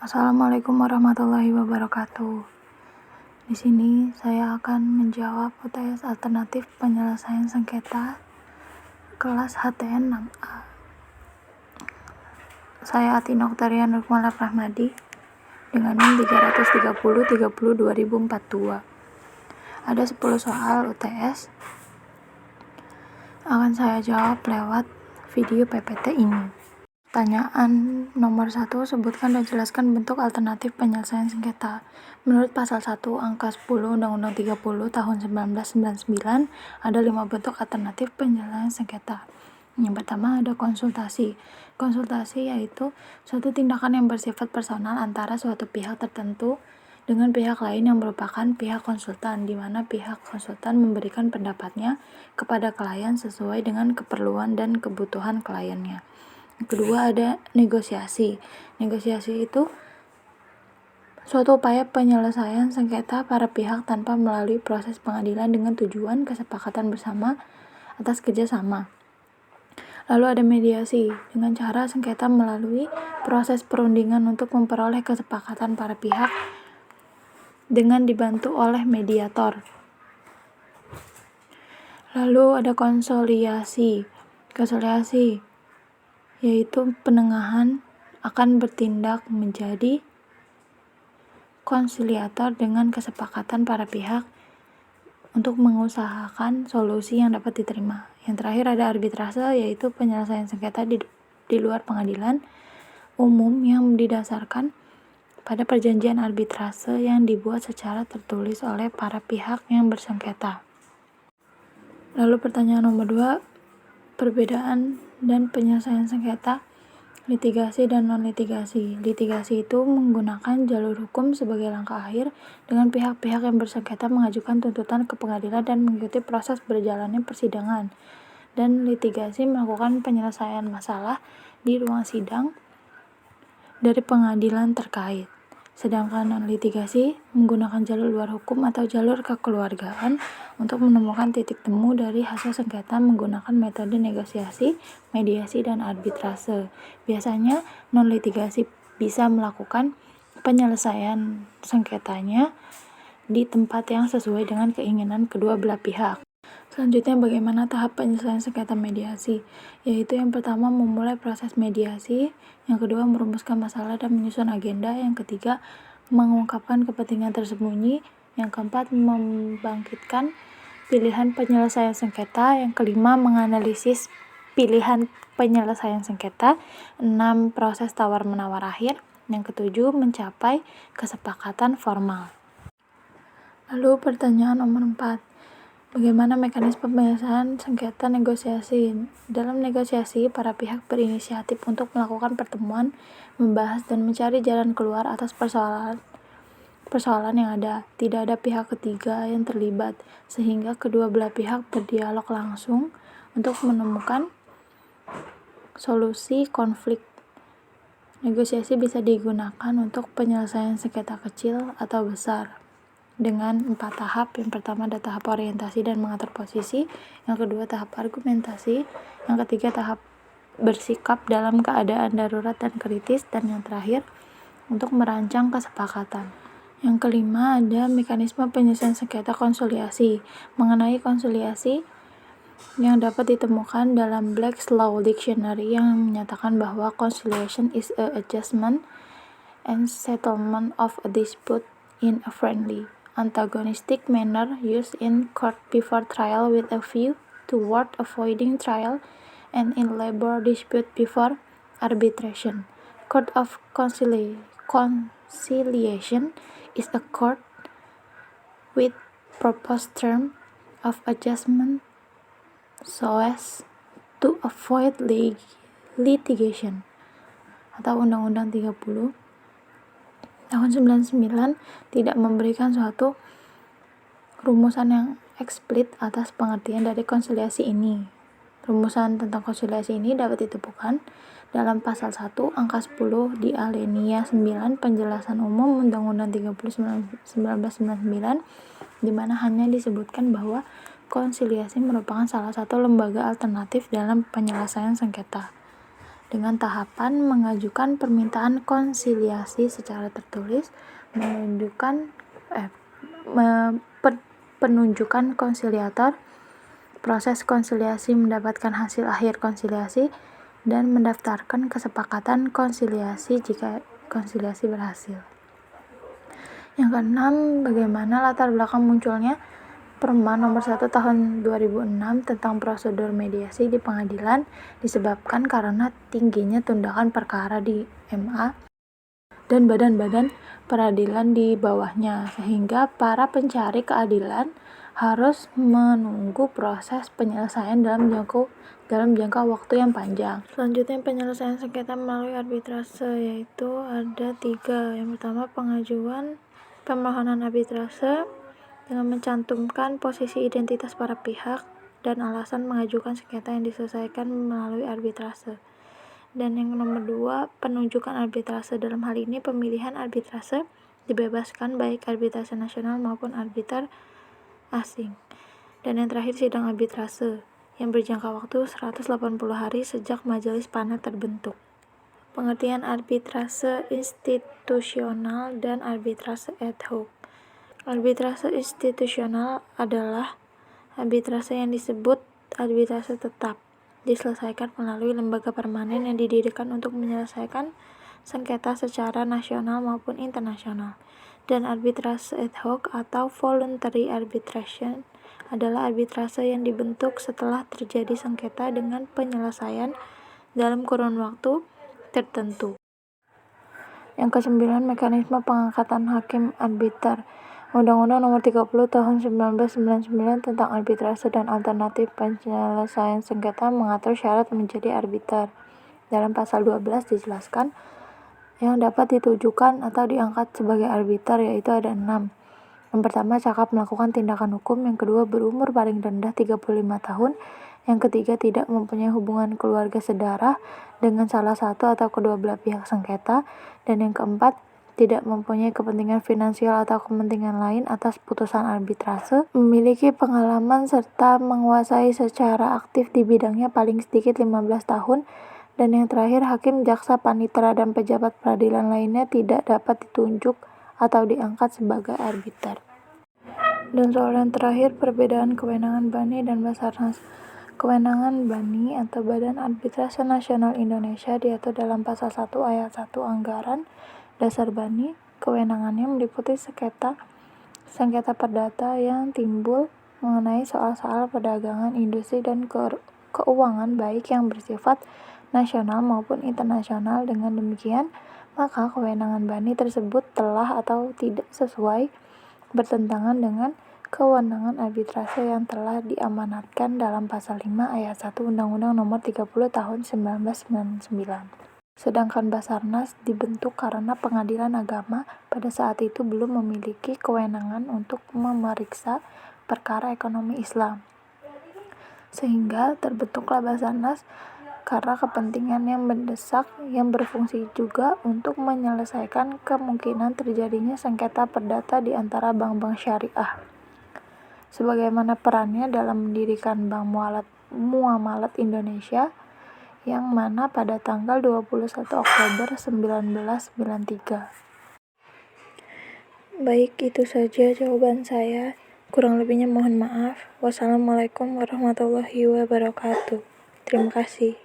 Assalamualaikum warahmatullahi wabarakatuh. Di sini saya akan menjawab UTS alternatif penyelesaian sengketa kelas HTN 6A. Saya Atina Oktarian Nurmala Rahmadi dengan NIM 330-30-2042. Ada 10 soal UTS akan saya jawab lewat video PPT ini. Pertanyaan nomor 1, sebutkan dan jelaskan bentuk alternatif penyelesaian sengketa. Menurut pasal 1 angka 10 Undang-Undang 30 tahun 1999, ada 5 bentuk alternatif penyelesaian sengketa. Yang pertama ada konsultasi. Konsultasi yaitu suatu tindakan yang bersifat personal antara suatu pihak tertentu dengan pihak lain yang merupakan pihak konsultan, di mana pihak konsultan memberikan pendapatnya kepada klien sesuai dengan keperluan dan kebutuhan kliennya. Kedua ada negosiasi. Negosiasi itu suatu upaya penyelesaian sengketa para pihak tanpa melalui proses pengadilan dengan tujuan kesepakatan bersama atas kerjasama. Lalu ada mediasi, dengan cara sengketa melalui proses perundingan untuk memperoleh kesepakatan para pihak dengan dibantu oleh mediator. Lalu ada konsiliasi. Konsiliasi yaitu penengahan akan bertindak menjadi konsiliator dengan kesepakatan para pihak untuk mengusahakan solusi yang dapat diterima. Yang terakhir ada arbitrase, yaitu penyelesaian sengketa di luar pengadilan umum yang didasarkan pada perjanjian arbitrase yang dibuat secara tertulis oleh para pihak yang bersengketa. Lalu pertanyaan nomor 2, perbedaan dan penyelesaian sengketa, litigasi dan non-litigasi. Litigasi itu menggunakan jalur hukum sebagai langkah akhir dengan pihak-pihak yang bersengketa mengajukan tuntutan ke pengadilan dan mengikuti proses berjalannya persidangan. Dan litigasi melakukan penyelesaian masalah di ruang sidang dari pengadilan terkait. Sedangkan non-litigasi menggunakan jalur luar hukum atau jalur kekeluargaan untuk menemukan titik temu dari hasil sengketa menggunakan metode negosiasi, mediasi, dan arbitrase. Biasanya non-litigasi bisa melakukan penyelesaian sengketanya di tempat yang sesuai dengan keinginan kedua belah pihak. Selanjutnya, bagaimana tahap penyelesaian sengketa mediasi? Yaitu yang pertama memulai proses mediasi, yang kedua merumuskan masalah dan menyusun agenda, yang ketiga mengungkapkan kepentingan tersembunyi, yang keempat membangkitkan pilihan penyelesaian sengketa, yang kelima menganalisis pilihan penyelesaian sengketa, 6 proses tawar-menawar akhir, yang ketujuh mencapai kesepakatan formal. Lalu pertanyaan nomor 4, bagaimana mekanisme penyelesaian sengketa negosiasi? Dalam negosiasi, para pihak berinisiatif untuk melakukan pertemuan, membahas dan mencari jalan keluar atas persoalan yang ada. Tidak ada pihak ketiga yang terlibat, sehingga kedua belah pihak berdialog langsung untuk menemukan solusi konflik. Negosiasi bisa digunakan untuk penyelesaian sengketa kecil atau besar dengan 4 tahap. Yang pertama ada tahap orientasi dan mengatur posisi, yang kedua tahap argumentasi, yang ketiga tahap bersikap dalam keadaan darurat dan kritis, dan yang terakhir untuk merancang kesepakatan. Yang kelima ada mekanisme penyelesaian sengketa konsiliasi. Mengenai konsiliasi yang dapat ditemukan dalam Black's Law Dictionary yang menyatakan bahwa conciliation is a adjustment and settlement of a dispute in a friendly, antagonistic manner used in court before trial with a view toward avoiding trial and in labor dispute before arbitration. Court of conciliation is a court with proposed term of adjustment so as to avoid litigation. Atau Undang-Undang 30 tahun 99 tidak memberikan suatu rumusan yang eksplisit atas pengertian dari konsiliasi ini. Rumusan tentang konsiliasi ini dapat ditemukan dalam pasal 1 angka 10 di alinea 9 penjelasan umum Undang-Undang 30 1999, di mana hanya disebutkan bahwa konsiliasi merupakan salah satu lembaga alternatif dalam penyelesaian sengketa. dengan tahapan mengajukan permintaan konsiliasi secara tertulis, penunjukan konsiliator, proses konsiliasi mendapatkan hasil akhir konsiliasi, dan mendaftarkan kesepakatan konsiliasi jika konsiliasi berhasil. Yang keenam, bagaimana latar belakang munculnya Perma nomor 1 tahun 2006 tentang prosedur mediasi di pengadilan disebabkan karena tingginya tuntutan perkara di MA dan badan-badan peradilan di bawahnya, sehingga para pencari keadilan harus menunggu proses penyelesaian dalam jangka waktu yang panjang. Selanjutnya, penyelesaian sengketa melalui arbitrase, yaitu ada 3. Yang pertama, pengajuan permohonan arbitrase dengan mencantumkan posisi identitas para pihak dan alasan mengajukan sengketa yang diselesaikan melalui arbitrase. Dan yang nomor 2, penunjukan arbitrase. Dalam hal ini, pemilihan arbitrase dibebaskan baik arbitrase nasional maupun arbiter asing. Dan yang terakhir, sidang arbitrase yang berjangka waktu 180 hari sejak majelis panel terbentuk. Pengertian arbitrase institusional dan arbitrase ad hoc. Arbitrase institusional adalah arbitrase yang disebut arbitrase tetap, diselesaikan melalui lembaga permanen yang didirikan untuk menyelesaikan sengketa secara nasional maupun internasional. Dan arbitrase ad hoc atau voluntary arbitration adalah arbitrase yang dibentuk setelah terjadi sengketa dengan penyelesaian dalam kurun waktu tertentu. Yang ke-9, mekanisme pengangkatan hakim arbiter. Undang-Undang Nomor 30 Tahun 1999 tentang arbitrase dan alternatif penyelesaian sengketa mengatur syarat menjadi arbiter. Dalam pasal 12 dijelaskan yang dapat ditujukan atau diangkat sebagai arbiter, yaitu ada 6. Yang pertama, cakap melakukan tindakan hukum. Yang kedua, berumur paling rendah 35 tahun. Yang ketiga, tidak mempunyai hubungan keluarga sedarah dengan salah satu atau kedua belah pihak sengketa. Dan yang keempat, tidak mempunyai kepentingan finansial atau kepentingan lain atas putusan arbitrase, memiliki pengalaman serta menguasai secara aktif di bidangnya paling sedikit 15 tahun, dan yang terakhir, hakim, jaksa, panitera, dan pejabat peradilan lainnya tidak dapat ditunjuk atau diangkat sebagai arbiter. Dan soal yang terakhir, perbedaan kewenangan BANI dan Basarnas. Kewenangan BANI atau Badan Arbitrase Nasional Indonesia diatur dalam pasal 1 ayat 1 Anggaran Dasar BANI. Kewenangannya meliputi sengketa perdata yang timbul mengenai soal-soal perdagangan, industri, dan keuangan baik yang bersifat nasional maupun internasional. Dengan demikian, maka kewenangan BANI tersebut telah atau tidak sesuai bertentangan dengan kewenangan arbitrase yang telah diamanatkan dalam pasal 5 ayat 1 Undang-Undang Nomor 30 Tahun 1999. Sedangkan Basarnas dibentuk karena Pengadilan Agama pada saat itu belum memiliki kewenangan untuk memeriksa perkara ekonomi Islam. Sehingga terbentuklah Basarnas karena kepentingan yang mendesak yang berfungsi juga untuk menyelesaikan kemungkinan terjadinya sengketa perdata di antara bank-bank syariah. Sebagaimana perannya dalam mendirikan Bank Muamalat Indonesia, yang mana pada tanggal 21 Oktober 1993. Baik, itu saja jawaban saya. Kurang lebihnya mohon maaf. Wassalamualaikum warahmatullahi wabarakatuh. Terima kasih.